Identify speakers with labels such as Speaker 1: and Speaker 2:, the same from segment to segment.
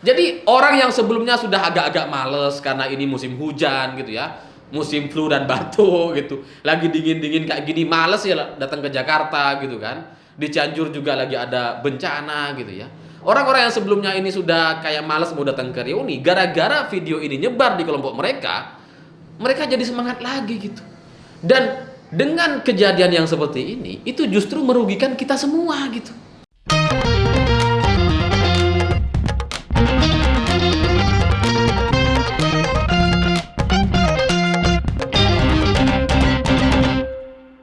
Speaker 1: Jadi orang yang sebelumnya sudah agak-agak males karena ini musim hujan gitu ya, musim flu dan batuk gitu, lagi dingin-dingin kayak gini males ya datang ke Jakarta gitu kan. Di Cianjur juga lagi ada bencana gitu ya. Orang-orang yang sebelumnya ini sudah kayak males mau datang ke reuni, gara-gara video ini nyebar di kelompok mereka, mereka jadi semangat lagi gitu. Dan dengan kejadian yang seperti ini, itu justru merugikan kita semua gitu.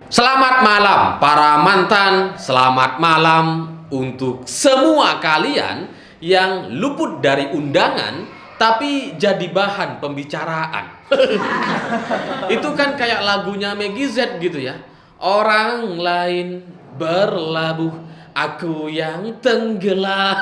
Speaker 1: Selamat malam para mantan, selamat malam untuk semua kalian yang luput dari undangan tapi jadi bahan pembicaraan. Itu kan kayak lagunya Meggy Z gitu ya. Orang lain berlabuh, aku yang tenggelam.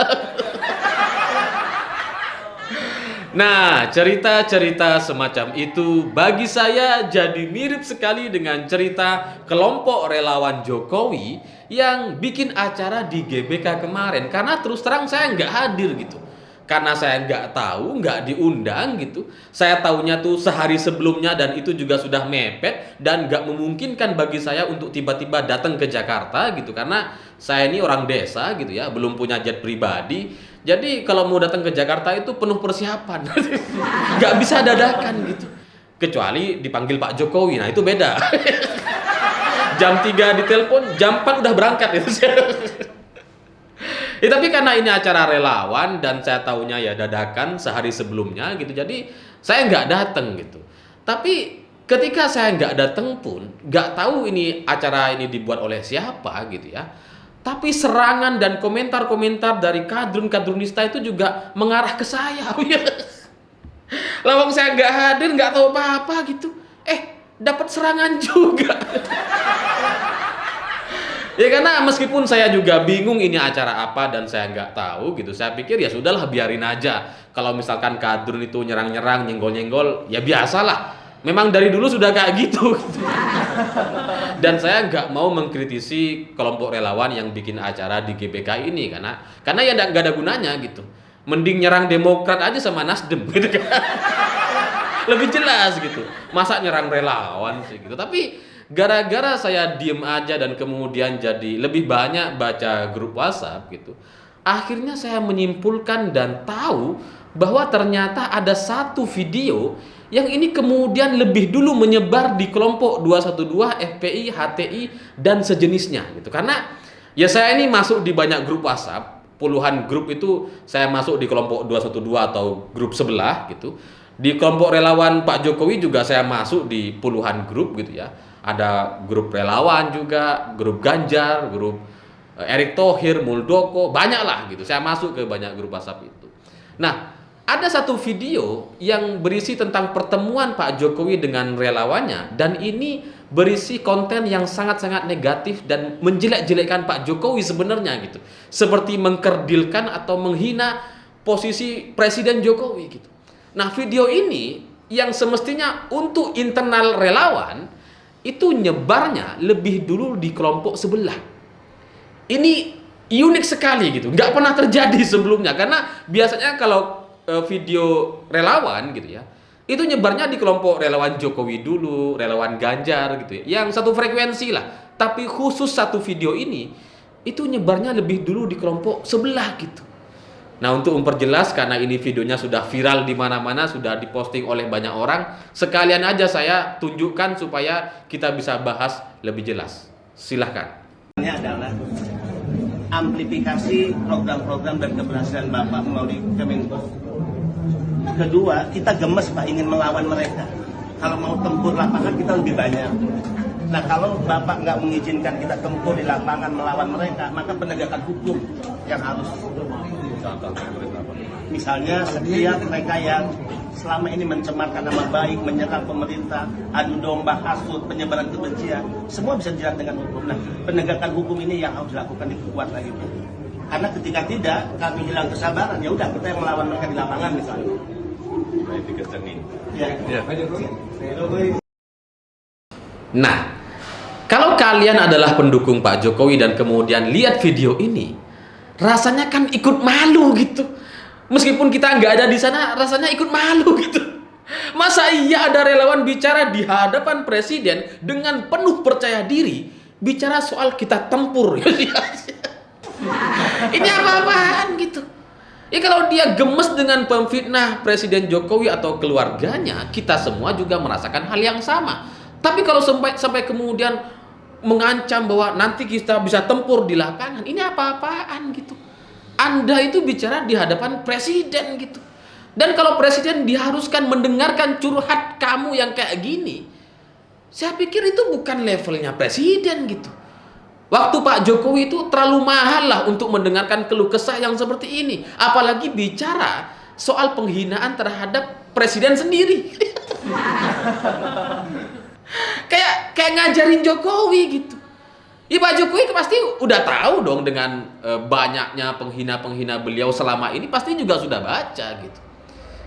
Speaker 1: Nah, cerita-cerita semacam itu bagi saya jadi mirip sekali dengan cerita kelompok relawan Jokowi yang bikin acara di GBK kemarin. Karena terus terang saya nggak hadir gitu. Karena saya nggak tahu, nggak diundang gitu. Saya tahunya tuh sehari sebelumnya dan itu juga sudah mepet dan nggak memungkinkan bagi saya untuk tiba-tiba datang ke Jakarta gitu. Karena saya ini orang desa gitu ya, belum punya jet pribadi. Jadi kalau mau datang ke Jakarta itu penuh persiapan. Nggak bisa dadakan gitu. Kecuali dipanggil Pak Jokowi, nah itu beda. Jam 3 ditelepon, jam 4 udah berangkat itu. Ya, tapi karena ini acara relawan dan saya tahunya ya dadakan sehari sebelumnya gitu, jadi saya nggak datang gitu. Tapi ketika saya nggak datang pun, nggak tahu ini acara ini dibuat oleh siapa gitu ya. Tapi serangan dan komentar-komentar dari kadrun-kadrunista itu juga mengarah ke saya. Lawang saya nggak hadir, nggak tahu apa-apa gitu. Dapat serangan juga. Ya karena meskipun saya juga bingung ini acara apa dan saya nggak tahu gitu. Saya pikir ya sudahlah biarin aja. Kalau misalkan kadrun itu nyerang-nyerang, nyenggol-nyenggol, ya biasalah. Memang dari dulu sudah kayak gitu. Dan saya nggak mau mengkritisi kelompok relawan yang bikin acara di GBK ini karena ya nggak ada gunanya gitu. Mending nyerang Demokrat aja sama Nasdem gitu kan. Lebih jelas gitu. Masa nyerang relawan sih gitu. Tapi gara-gara saya diem aja dan kemudian jadi lebih banyak baca grup WhatsApp gitu. Akhirnya saya menyimpulkan dan tahu bahwa ternyata ada satu video yang ini kemudian lebih dulu menyebar di kelompok 212, FPI, HTI, dan sejenisnya gitu. Karena ya saya ini masuk di banyak grup WhatsApp, puluhan grup itu saya masuk di kelompok 212 atau grup sebelah gitu. Di kelompok relawan Pak Jokowi juga saya masuk di puluhan grup gitu ya. Ada grup relawan juga, grup Ganjar, grup Erick Thohir, Muldoko, banyak lah gitu. Saya masuk ke banyak grup WhatsApp itu. Nah, ada satu video yang berisi tentang pertemuan Pak Jokowi dengan relawannya dan ini berisi konten yang sangat-sangat negatif dan menjelek-jelekkan Pak Jokowi sebenarnya gitu. Seperti mengkerdilkan atau menghina posisi Presiden Jokowi gitu. Nah, video ini yang semestinya untuk internal relawan itu nyebarnya lebih dulu di kelompok sebelah. Ini unik sekali gitu, nggak pernah terjadi sebelumnya karena biasanya kalau video relawan gitu ya, itu nyebarnya di kelompok relawan Jokowi dulu, relawan Ganjar gitu ya, yang satu frekuensi lah. Tapi khusus satu video ini, itu nyebarnya lebih dulu di kelompok sebelah gitu. Nah untuk memperjelas karena ini videonya sudah viral di mana-mana, sudah diposting oleh banyak orang, sekalian aja saya tunjukkan supaya kita bisa bahas lebih jelas. Silahkan.
Speaker 2: Ini adalah amplifikasi program-program dan keberhasilan Bapak melalui Kemenko. Kedua, kita gemes Pak ingin melawan mereka. Kalau mau tempur lapangan kita lebih banyak. Nah kalau Bapak nggak mengizinkan kita tempur di lapangan melawan mereka, maka penegakan hukum yang harus. Misalnya setiap mereka yang selama ini mencemarkan nama baik, menyerang pemerintah, adu domba, hasut, penyebaran kebencian, semua bisa dijerat dengan hukum. Nah, penegakan hukum ini yang harus dilakukan diperkuat lagi. Karena ketika tidak, kami hilang kesabaran, ya udah kita yang melawan mereka di lapangan misalnya.
Speaker 1: Nah, kalau kalian adalah pendukung Pak Jokowi dan kemudian lihat video ini, rasanya kan ikut malu gitu. Meskipun kita nggak ada di sana, rasanya ikut malu gitu. Masa iya ada relawan bicara di hadapan presiden dengan penuh percaya diri, bicara soal kita tempur. Ini apa-apaan gitu. Ya kalau dia gemes dengan pemfitnah Presiden Jokowi atau keluarganya, kita semua juga merasakan hal yang sama. Tapi kalau sampai kemudian mengancam bahwa nanti kita bisa tempur di lapangan, ini apa-apaan gitu. Anda itu bicara di hadapan presiden gitu. Dan kalau presiden diharuskan mendengarkan curhat kamu yang kayak gini, saya pikir itu bukan levelnya presiden gitu. Waktu Pak Jokowi itu terlalu mahal lah untuk mendengarkan keluh kesah yang seperti ini. Apalagi bicara soal penghinaan terhadap presiden sendiri. kayak ngajarin Jokowi gitu. Ya Pak Jokowi pasti udah tahu dong dengan banyaknya penghina-penghina beliau selama ini, pasti juga sudah baca gitu.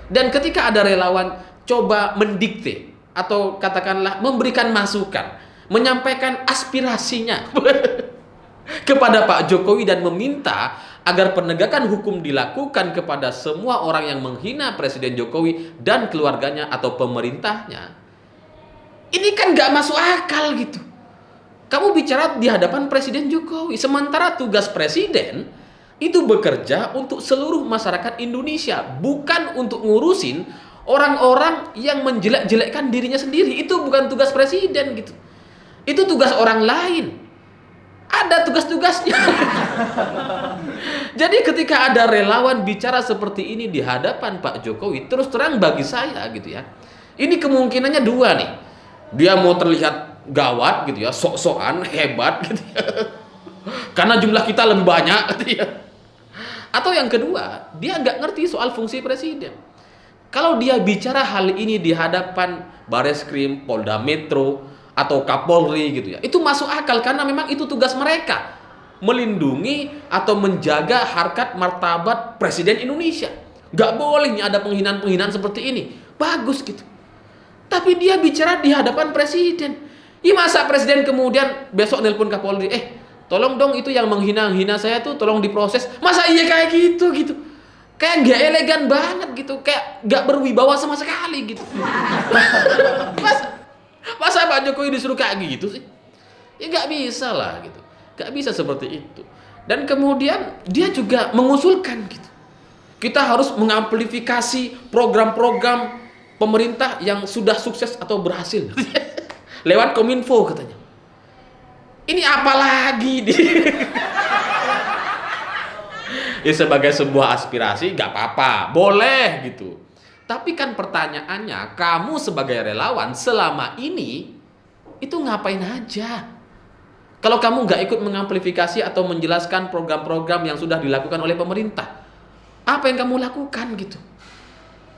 Speaker 1: Dan ketika ada relawan coba mendikte atau katakanlah memberikan masukan, menyampaikan aspirasinya kepada Pak Jokowi dan meminta agar penegakan hukum dilakukan kepada semua orang yang menghina Presiden Jokowi dan keluarganya atau pemerintahnya, ini kan gak masuk akal gitu. Kamu bicara di hadapan Presiden Jokowi, sementara tugas presiden itu bekerja untuk seluruh masyarakat Indonesia, bukan untuk ngurusin orang-orang yang menjelek-jelekkan dirinya sendiri. Itu bukan tugas presiden gitu. Itu tugas orang lain. Ada tugas-tugasnya. Jadi ketika ada relawan bicara seperti ini di hadapan Pak Jokowi, terus terang bagi saya gitu ya, ini kemungkinannya dua nih. Dia mau terlihat gawat gitu ya, sok-sokan hebat gitu ya, karena jumlah kita lebih banyak gitu ya. Atau yang kedua, dia nggak ngerti soal fungsi presiden. Kalau dia bicara hal ini di hadapan Bareskrim, Polda Metro atau Kapolri gitu ya, itu masuk akal karena memang itu tugas mereka, melindungi atau menjaga harkat martabat presiden Indonesia. Nggak boleh nih ada penghinaan-penghinaan seperti ini. Bagus gitu. Tapi dia bicara di hadapan presiden. Iya, masa presiden kemudian besok nelpon Kapolri, tolong dong itu yang menghina-hina saya tuh tolong diproses. Masa iya kayak gitu gitu. Kayak nggak elegan banget gitu, kayak nggak berwibawa sama sekali gitu. masa Pak Jokowi disuruh kayak gitu sih? Ya nggak bisa lah gitu. Nggak bisa seperti itu. Dan kemudian dia juga mengusulkan gitu, kita harus mengamplifikasi program-program pemerintah yang sudah sukses atau berhasil. Lewat Kominfo katanya. Ini apa lagi? Ya sebagai sebuah aspirasi gak apa-apa, boleh gitu. Tapi kan pertanyaannya, kamu sebagai relawan selama ini itu ngapain aja? Kalau kamu gak ikut mengamplifikasi atau menjelaskan program-program yang sudah dilakukan oleh pemerintah, apa yang kamu lakukan gitu?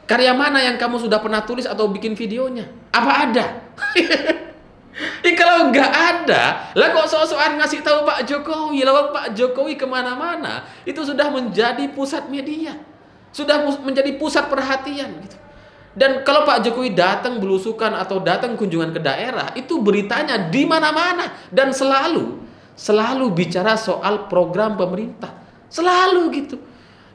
Speaker 1: Karya mana yang kamu sudah pernah tulis atau bikin videonya? Apa ada? Kalau nggak ada, lah kok soal-soal ngasih tahu Pak Jokowi, lawang Pak Jokowi kemana-mana, itu sudah menjadi pusat media, sudah menjadi pusat perhatian gitu. Dan kalau Pak Jokowi datang belusukan atau datang kunjungan ke daerah, itu beritanya di mana-mana dan selalu bicara soal program pemerintah, selalu gitu.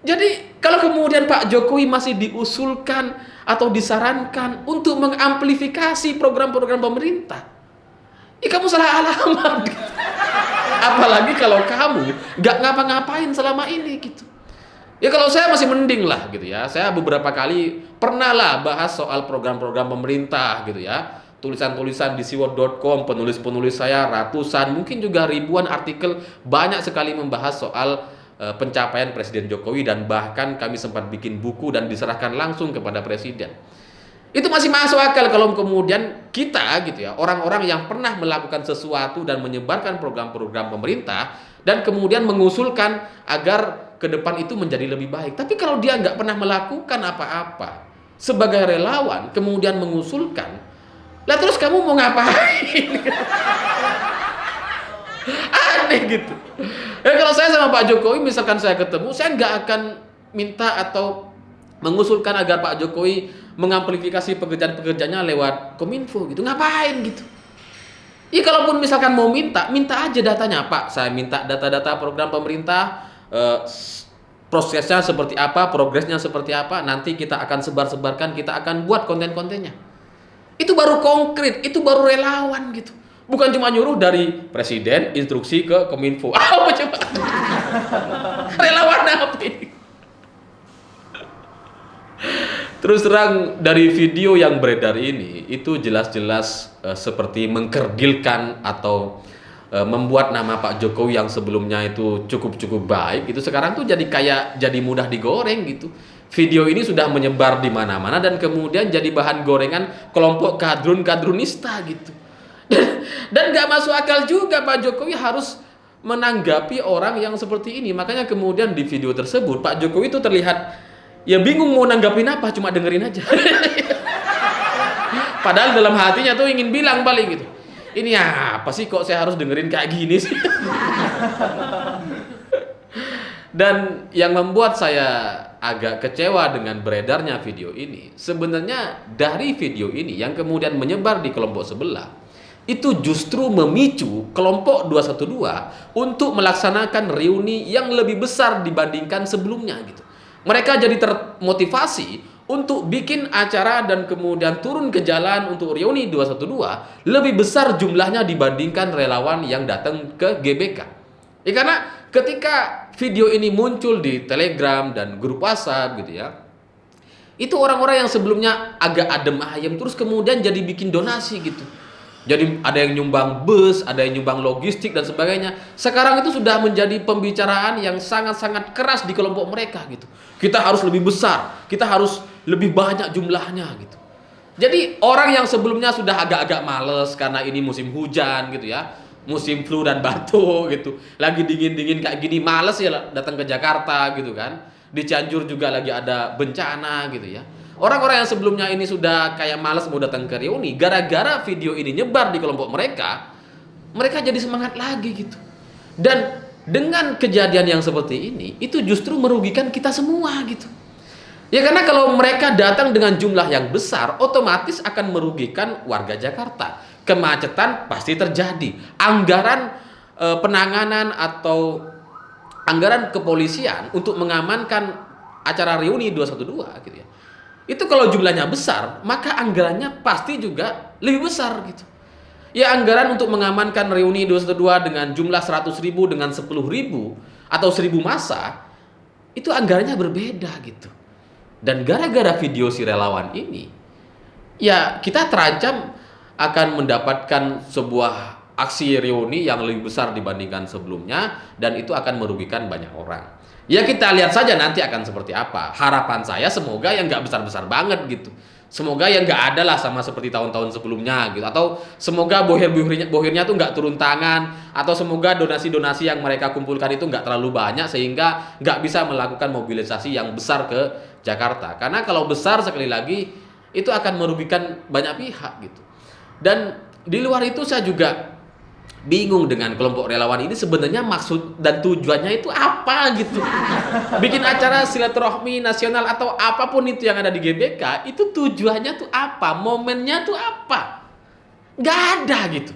Speaker 1: Jadi kalau kemudian Pak Jokowi masih diusulkan atau disarankan untuk mengamplifikasi program-program pemerintah, kamu salah alamat. Apalagi kalau kamu gak ngapa-ngapain selama ini gitu. Ya kalau saya masih mending lah gitu ya. Saya beberapa kali pernah lah bahas soal program-program pemerintah gitu ya. Tulisan-tulisan di siwot.com, penulis-penulis saya ratusan, mungkin juga ribuan artikel, banyak sekali membahas soal pencapaian Presiden Jokowi, dan bahkan kami sempat bikin buku dan diserahkan langsung kepada presiden. Itu masih masuk akal kalau kemudian kita gitu ya, orang-orang yang pernah melakukan sesuatu dan menyebarkan program-program pemerintah dan kemudian mengusulkan agar ke depan itu menjadi lebih baik. Tapi kalau dia nggak pernah melakukan apa-apa sebagai relawan kemudian mengusulkan, lah terus kamu mau ngapain? Aneh gitu. Ya kalau saya sama Pak Jokowi misalkan saya ketemu, saya nggak akan minta atau mengusulkan agar Pak Jokowi mengamplifikasi pekerjaan-pekerjaannya lewat Kominfo gitu. Ngapain gitu? Ya kalaupun misalkan mau minta aja datanya. Pak, saya minta data-data program pemerintah, prosesnya seperti apa, progresnya seperti apa, nanti kita akan sebar-sebarkan, kita akan buat konten-kontennya. Itu baru konkret, itu baru relawan gitu. Bukan cuma nyuruh dari presiden instruksi ke Kominfo. Apa coba? Relawan apa ini? Terus terang dari video yang beredar ini itu jelas-jelas seperti mengkerdilkan atau membuat nama Pak Jokowi yang sebelumnya itu cukup baik itu sekarang tuh jadi mudah digoreng gitu. Video ini sudah menyebar di mana-mana dan kemudian jadi bahan gorengan kelompok kadrun-kadrunista gitu. Dan gak masuk akal juga Pak Jokowi harus menanggapi orang yang seperti ini. Makanya kemudian di video tersebut Pak Jokowi itu terlihat ya bingung mau nanggapin apa, cuma dengerin aja. Padahal dalam hatinya tuh ingin bilang balik gitu. Ini apa sih kok saya harus dengerin kayak gini sih? Dan yang membuat saya agak kecewa dengan beredarnya video ini, sebenarnya dari video ini yang kemudian menyebar di kelompok sebelah, itu justru memicu kelompok 212 untuk melaksanakan reuni yang lebih besar dibandingkan sebelumnya gitu. Mereka jadi termotivasi untuk bikin acara dan kemudian turun ke jalan untuk reuni 212 lebih besar jumlahnya dibandingkan relawan yang datang ke GBK. Ya karena ketika video ini muncul di Telegram dan grup WhatsApp gitu ya, itu orang-orang yang sebelumnya agak adem ayem terus kemudian jadi bikin donasi gitu. Jadi ada yang nyumbang bus, ada yang nyumbang logistik dan sebagainya. Sekarang itu sudah menjadi pembicaraan yang sangat-sangat keras di kelompok mereka gitu. Kita harus lebih besar, kita harus lebih banyak jumlahnya gitu. Jadi orang yang sebelumnya sudah agak-agak males karena ini musim hujan gitu ya, musim flu dan batuk gitu. Lagi dingin-dingin kayak gini males ya datang ke Jakarta gitu kan. Di Cianjur juga lagi ada bencana gitu ya. Orang-orang yang sebelumnya ini sudah kayak malas mau datang ke reuni, gara-gara video ini nyebar di kelompok mereka, mereka jadi semangat lagi gitu. Dan dengan kejadian yang seperti ini, itu justru merugikan kita semua gitu. Ya karena kalau mereka datang dengan jumlah yang besar, otomatis akan merugikan warga Jakarta. Kemacetan pasti terjadi. Anggaran penanganan atau anggaran kepolisian untuk mengamankan acara reuni 212 gitu ya. Itu kalau jumlahnya besar, maka anggarannya pasti juga lebih besar gitu. Ya anggaran untuk mengamankan reuni 212 dengan jumlah 100.000 dengan 10.000 atau 1.000 massa, itu anggarannya berbeda gitu. Dan gara-gara video si relawan ini, ya kita terancam akan mendapatkan sebuah aksi reuni yang lebih besar dibandingkan sebelumnya dan itu akan merugikan banyak orang. Ya kita lihat saja nanti akan seperti apa. Harapan saya semoga yang nggak besar-besar banget gitu. Semoga yang nggak ada lah sama seperti tahun-tahun sebelumnya gitu. Atau semoga bohirnya tuh nggak turun tangan. Atau semoga donasi-donasi yang mereka kumpulkan itu nggak terlalu banyak sehingga nggak bisa melakukan mobilisasi yang besar ke Jakarta. Karena kalau besar sekali lagi itu akan merugikan banyak pihak gitu. Dan di luar itu saya juga bingung dengan kelompok relawan ini sebenarnya maksud dan tujuannya itu apa gitu. Bikin acara silaturahmi nasional atau apapun itu yang ada di GBK itu tujuannya tuh apa, momennya tuh apa, nggak ada gitu.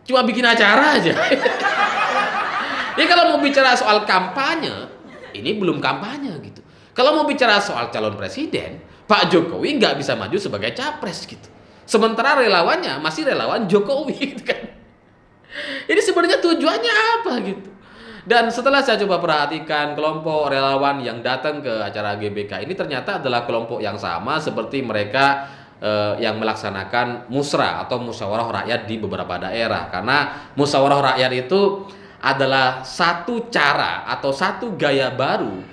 Speaker 1: Cuma bikin acara aja. Ya kalau mau bicara soal kampanye, ini belum kampanye gitu. Kalau mau bicara soal calon presiden, Pak Jokowi nggak bisa maju sebagai capres gitu. Sementara relawannya masih relawan Jokowi gitu kan. Ini sebenarnya tujuannya apa gitu. Dan setelah saya coba perhatikan kelompok relawan yang datang ke acara GBK ini ternyata adalah kelompok yang sama seperti mereka yang melaksanakan musra atau musyawarah rakyat di beberapa daerah. Karena musyawarah rakyat itu adalah satu cara atau satu gaya baru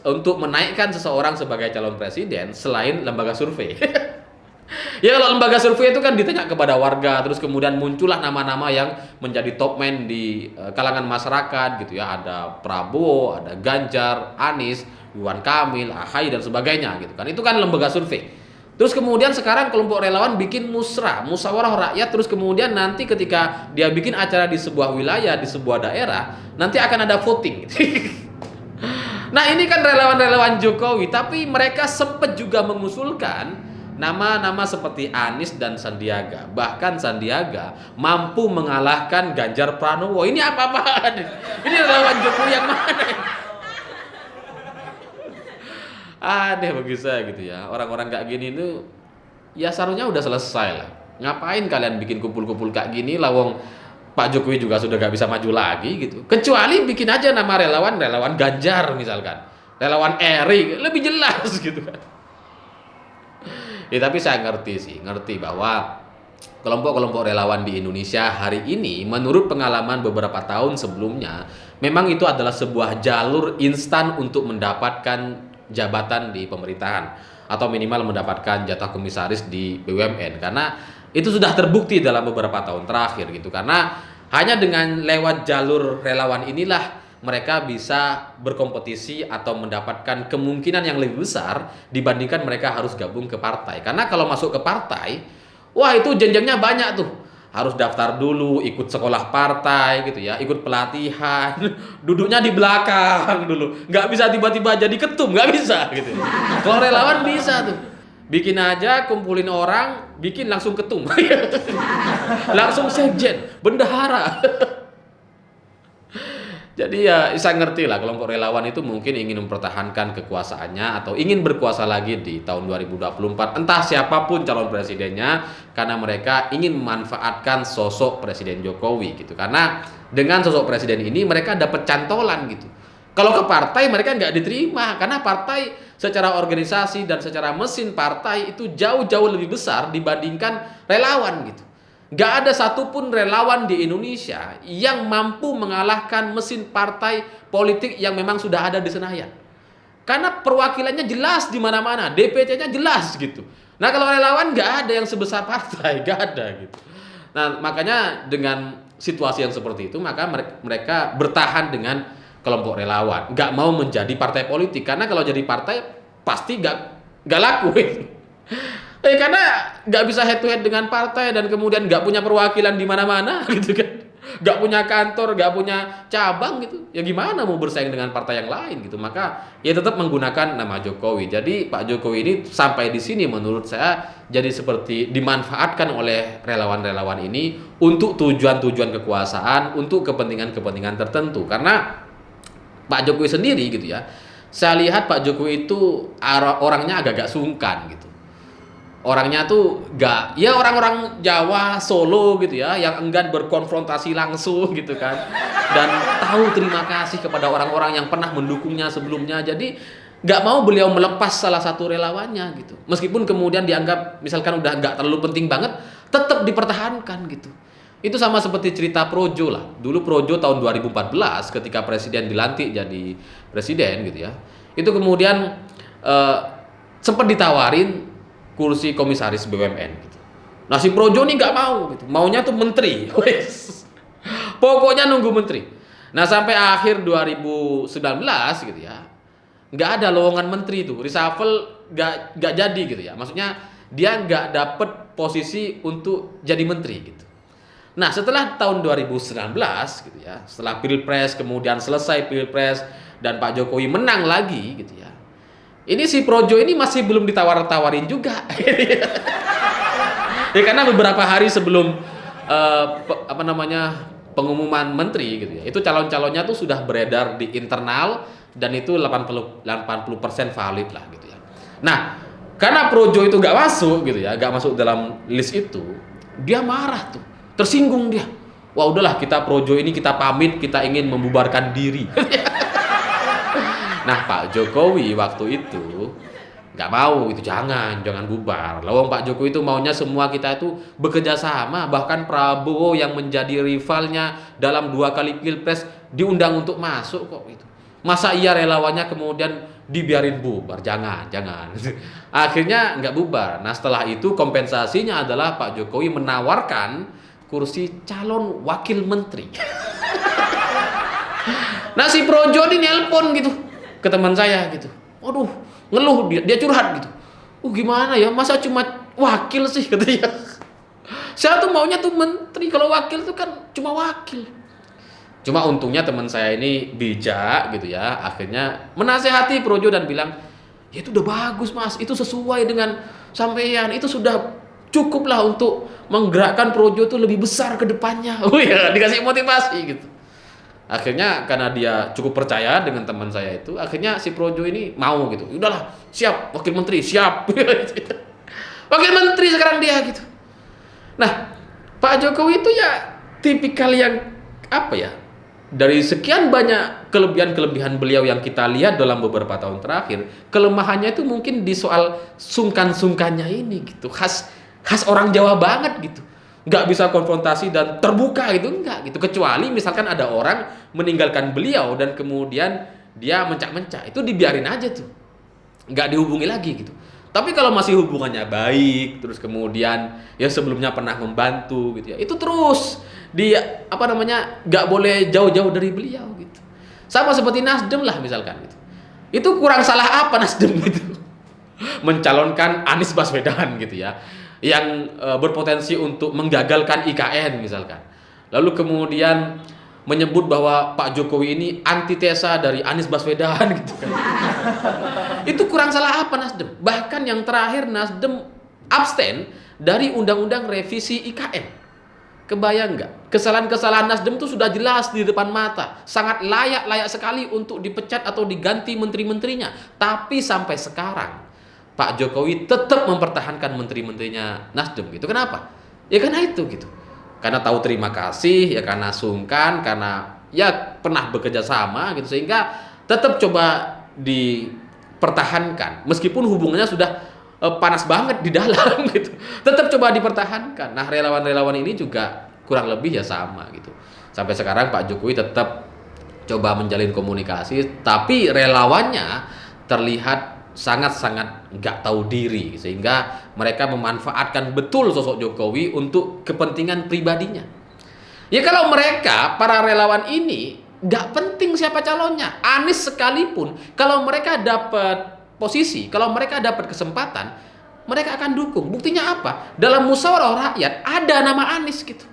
Speaker 1: untuk menaikkan seseorang sebagai calon presiden selain lembaga survei. Ya kalau lembaga survei itu kan ditanya kepada warga, terus kemudian muncullah nama-nama yang menjadi top man di kalangan masyarakat gitu ya. Ada Prabowo, ada Ganjar, Anies, Ridwan Kamil, Ahy dan sebagainya gitu kan. Itu kan lembaga survei. Terus kemudian sekarang kelompok relawan bikin musyawarah rakyat, terus kemudian nanti ketika dia bikin acara di sebuah wilayah, di sebuah daerah, nanti akan ada voting. Nah, ini kan relawan-relawan Jokowi, tapi mereka sempat juga mengusulkan nama-nama seperti Anies dan Sandiaga. Bahkan Sandiaga mampu mengalahkan Ganjar Pranowo. Ini apa-apaan? Ini relawan Jokowi yang mana? Aneh bagi saya gitu ya. Orang-orang kayak gini itu ya seharusnya udah selesai lah. Ngapain kalian bikin kumpul-kumpul kayak gini, lawang Pak Jokowi juga sudah gak bisa maju lagi gitu. Kecuali bikin aja nama relawan Ganjar misalkan, relawan Erik, lebih jelas gitu kan. Ya tapi saya ngerti bahwa kelompok-kelompok relawan di Indonesia hari ini menurut pengalaman beberapa tahun sebelumnya memang itu adalah sebuah jalur instan untuk mendapatkan jabatan di pemerintahan atau minimal mendapatkan jatah komisaris di BUMN, karena itu sudah terbukti dalam beberapa tahun terakhir gitu. Karena hanya dengan lewat jalur relawan inilah mereka bisa berkompetisi atau mendapatkan kemungkinan yang lebih besar dibandingkan mereka harus gabung ke partai. Karena kalau masuk ke partai, wah itu jenjangnya banyak tuh. Harus daftar dulu, ikut sekolah partai gitu ya, ikut pelatihan, duduknya di belakang dulu. Nggak bisa tiba-tiba jadi ketum, nggak bisa gitu. Kalau relawan bisa tuh. Bikin aja, kumpulin orang, bikin langsung ketum. Langsung sekjen, bendahara. Jadi ya saya ngerti lah kelompok relawan itu mungkin ingin mempertahankan kekuasaannya atau ingin berkuasa lagi di tahun 2024. Entah siapapun calon presidennya, karena mereka ingin memanfaatkan sosok Presiden Jokowi gitu. Karena dengan sosok presiden ini mereka dapat cantolan gitu. Kalau ke partai mereka nggak diterima karena partai secara organisasi dan secara mesin partai itu jauh-jauh lebih besar dibandingkan relawan gitu. Nggak ada satupun relawan di Indonesia yang mampu mengalahkan mesin partai politik yang memang sudah ada di Senayan. Karena perwakilannya jelas di mana-mana, DPC-nya jelas gitu. Nah kalau relawan nggak ada yang sebesar partai, nggak ada gitu. Nah makanya dengan situasi yang seperti itu maka mereka bertahan dengan kelompok relawan, nggak mau menjadi partai politik karena kalau jadi partai pasti nggak laku. Karena nggak bisa head to head dengan partai dan kemudian nggak punya perwakilan di mana-mana gitu kan, nggak punya kantor, nggak punya cabang gitu, ya gimana mau bersaing dengan partai yang lain gitu. Maka ya tetap menggunakan nama Jokowi. Jadi Pak Jokowi ini sampai di sini menurut saya jadi seperti dimanfaatkan oleh relawan-relawan ini untuk tujuan-tujuan kekuasaan, untuk kepentingan-kepentingan tertentu. Karena Pak Jokowi sendiri gitu ya, saya lihat Pak Jokowi itu orangnya agak-agak sungkan gitu. Orangnya tuh gak, ya orang-orang Jawa, Solo gitu ya, yang enggan berkonfrontasi langsung gitu kan. Dan tahu terima kasih kepada orang-orang yang pernah mendukungnya sebelumnya. Jadi gak mau beliau melepas salah satu relawannya gitu. Meskipun kemudian dianggap misalkan udah gak terlalu penting banget, tetap dipertahankan gitu. Itu sama seperti cerita Projo lah. Dulu Projo tahun 2014 ketika presiden dilantik jadi presiden gitu ya. Itu kemudian sempat ditawarin kursi komisaris BUMN gitu. Nah si Projo nih nggak mau gitu. Maunya tuh menteri. Pokoknya nunggu menteri. Nah sampai akhir 2019 gitu ya. Nggak ada lowongan menteri tuh. Reshuffle nggak jadi gitu ya. Maksudnya dia nggak dapet posisi untuk jadi menteri gitu. Nah setelah tahun 2019 gitu ya, setelah Pilpres kemudian selesai Pilpres dan Pak Jokowi menang lagi gitu ya, ini si Projo ini masih belum ditawar-tawarin juga. Ya karena beberapa hari sebelum pengumuman menteri gitu ya, itu calon-calonnya tuh sudah beredar di internal dan itu 80% valid lah gitu ya. Nah karena Projo itu gak masuk gitu ya, gak masuk dalam list itu, dia marah tuh. Tersinggung dia. Wah udahlah kita Projo ini kita pamit, kita ingin membubarkan diri. Nah Pak Jokowi waktu itu nggak mau itu, jangan bubar. Lawang Pak Jokowi itu maunya semua kita itu bekerja sama. Bahkan Prabowo yang menjadi rivalnya dalam 2 kali Pilpres diundang untuk masuk kok itu. Masa iya relawannya kemudian dibiarin bubar? Jangan. Akhirnya nggak bubar. Nah setelah itu kompensasinya adalah Pak Jokowi menawarkan kursi calon wakil menteri. Nah si Projo ini nelpon gitu ke teman saya gitu. Waduh, ngeluh dia curhat gitu. Gimana ya, masa cuma wakil sih katanya. Saya tuh maunya tuh menteri, kalau wakil tuh kan cuma wakil. Cuma untungnya teman saya ini bijak gitu ya. Akhirnya menasehati Projo dan bilang, ya itu udah bagus mas, itu sesuai dengan sampean, itu sudah cukup lah untuk menggerakkan Projo itu lebih besar ke depannya. Oh ya, dikasih motivasi gitu. Akhirnya karena dia cukup percaya dengan teman saya itu, akhirnya si Projo ini mau gitu. Udahlah, siap wakil menteri, siap. Wakil menteri sekarang dia gitu. Nah, Pak Jokowi itu ya tipikal yang apa ya? Dari sekian banyak kelebihan-kelebihan beliau yang kita lihat dalam beberapa tahun terakhir, kelemahannya itu mungkin di soal sungkan-sungkannya ini gitu. Khas orang Jawa banget gitu. Nggak bisa konfrontasi dan terbuka gitu, enggak gitu. Kecuali misalkan ada orang meninggalkan beliau dan kemudian dia mencak-mencak, itu dibiarin aja tuh, nggak dihubungi lagi gitu. Tapi kalau masih hubungannya baik, terus kemudian ya sebelumnya pernah membantu gitu ya, itu terus nggak boleh jauh-jauh dari beliau gitu. Sama seperti Nasdem lah misalkan gitu. Itu kurang salah apa Nasdem gitu mencalonkan Anies Baswedan gitu ya, yang berpotensi untuk menggagalkan IKN misalkan. Lalu kemudian menyebut bahwa Pak Jokowi ini antitesa dari Anies Baswedan gitu kan. Itu kurang salah apa Nasdem? Bahkan yang terakhir Nasdem abstain dari undang-undang revisi IKN. Kebayang nggak? Kesalahan-kesalahan Nasdem itu sudah jelas di depan mata. Sangat layak sekali untuk dipecat atau diganti menteri-menterinya. Tapi sampai sekarang Pak Jokowi tetap mempertahankan menteri-menterinya Nasdem gitu. Kenapa? Ya karena itu gitu. Karena tahu terima kasih, ya karena sungkan, karena ya pernah bekerja sama gitu, sehingga tetap coba dipertahankan meskipun hubungannya sudah panas banget di dalam gitu. Tetap coba dipertahankan. Nah, relawan-relawan ini juga kurang lebih ya sama gitu. Sampai sekarang Pak Jokowi tetap coba menjalin komunikasi, tapi relawannya terlihat sangat-sangat nggak tahu diri, sehingga mereka memanfaatkan betul sosok Jokowi untuk kepentingan pribadinya. Ya kalau mereka, para relawan ini nggak penting siapa calonnya, Anies sekalipun, kalau mereka dapat posisi, kalau mereka dapat kesempatan, mereka akan dukung. Buktinya apa? Dalam musyawarah rakyat ada nama Anies gitu.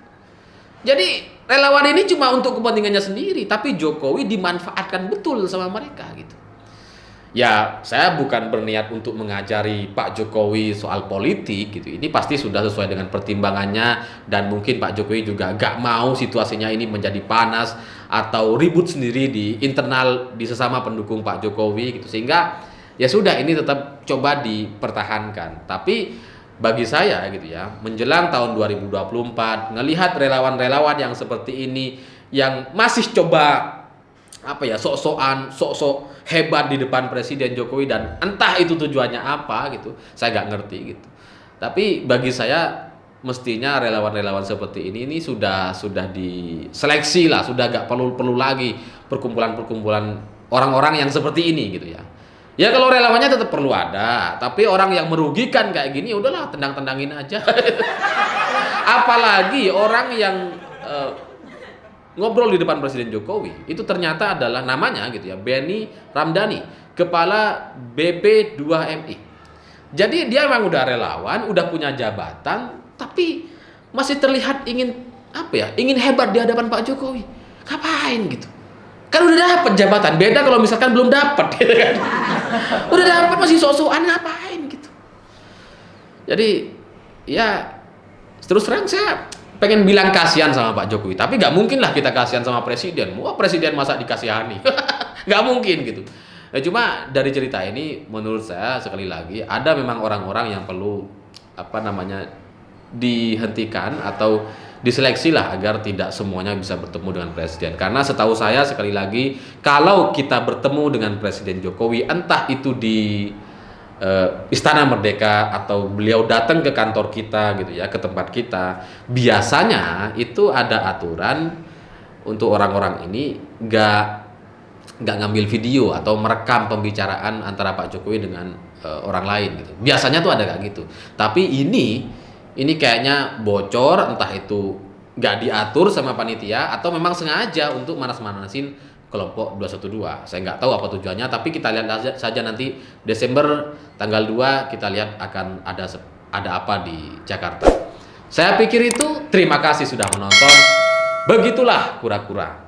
Speaker 1: Jadi relawan ini cuma untuk kepentingannya sendiri, tapi Jokowi dimanfaatkan betul sama mereka gitu. Ya, saya bukan berniat untuk mengajari Pak Jokowi soal politik gitu. Ini pasti sudah sesuai dengan pertimbangannya, dan mungkin Pak Jokowi juga gak mau situasinya ini menjadi panas atau ribut sendiri di internal di sesama pendukung Pak Jokowi gitu. Sehingga ya sudah, ini tetap coba dipertahankan. Tapi bagi saya gitu ya, menjelang tahun 2024, ngelihat relawan-relawan yang seperti ini yang masih coba apa ya, sok-sok hebat di depan Presiden Jokowi, dan entah itu tujuannya apa gitu, saya nggak ngerti gitu. Tapi bagi saya mestinya relawan-relawan seperti ini sudah diseleksi lah, sudah nggak perlu lagi perkumpulan-perkumpulan orang-orang yang seperti ini gitu ya. Ya kalau relawannya tetap perlu ada, tapi orang yang merugikan kayak gini udahlah tendang-tendangin aja. Apalagi orang yang ngobrol di depan Presiden Jokowi itu ternyata adalah namanya gitu ya, Benny Ramdhani, kepala BP2MI. Jadi dia memang udah relawan, udah punya jabatan, tapi masih terlihat ingin hebat di hadapan Pak Jokowi. Ngapain gitu? Kan udah dapat jabatan. Beda kalau misalkan belum dapat gitu kan. Udah dapat masih sok-sokan, ngapain gitu. Jadi ya terus terang saya pengen bilang kasihan sama Pak Jokowi, tapi nggak mungkin lah kita kasihan sama presiden. Wah, presiden masa dikasihani? Nggak mungkin gitu. Nah, cuma dari cerita ini menurut saya sekali lagi ada memang orang-orang yang perlu dihentikan atau diseleksi lah, agar tidak semuanya bisa bertemu dengan presiden. Karena setahu saya sekali lagi, kalau kita bertemu dengan Presiden Jokowi, entah itu di Istana Merdeka atau beliau datang ke kantor kita gitu ya, ke tempat kita, biasanya itu ada aturan untuk orang-orang ini nggak ngambil video atau merekam pembicaraan antara Pak Jokowi dengan orang lain gitu. Biasanya tuh ada kayak gitu. Tapi ini kayaknya bocor, entah itu nggak diatur sama panitia atau memang sengaja untuk manas-manasin kelompok 212. Saya nggak tahu apa tujuannya, tapi kita lihat saja nanti Desember tanggal 2, kita lihat akan ada apa di Jakarta. Saya pikir itu. Terima kasih sudah menonton. Begitulah kura-kura.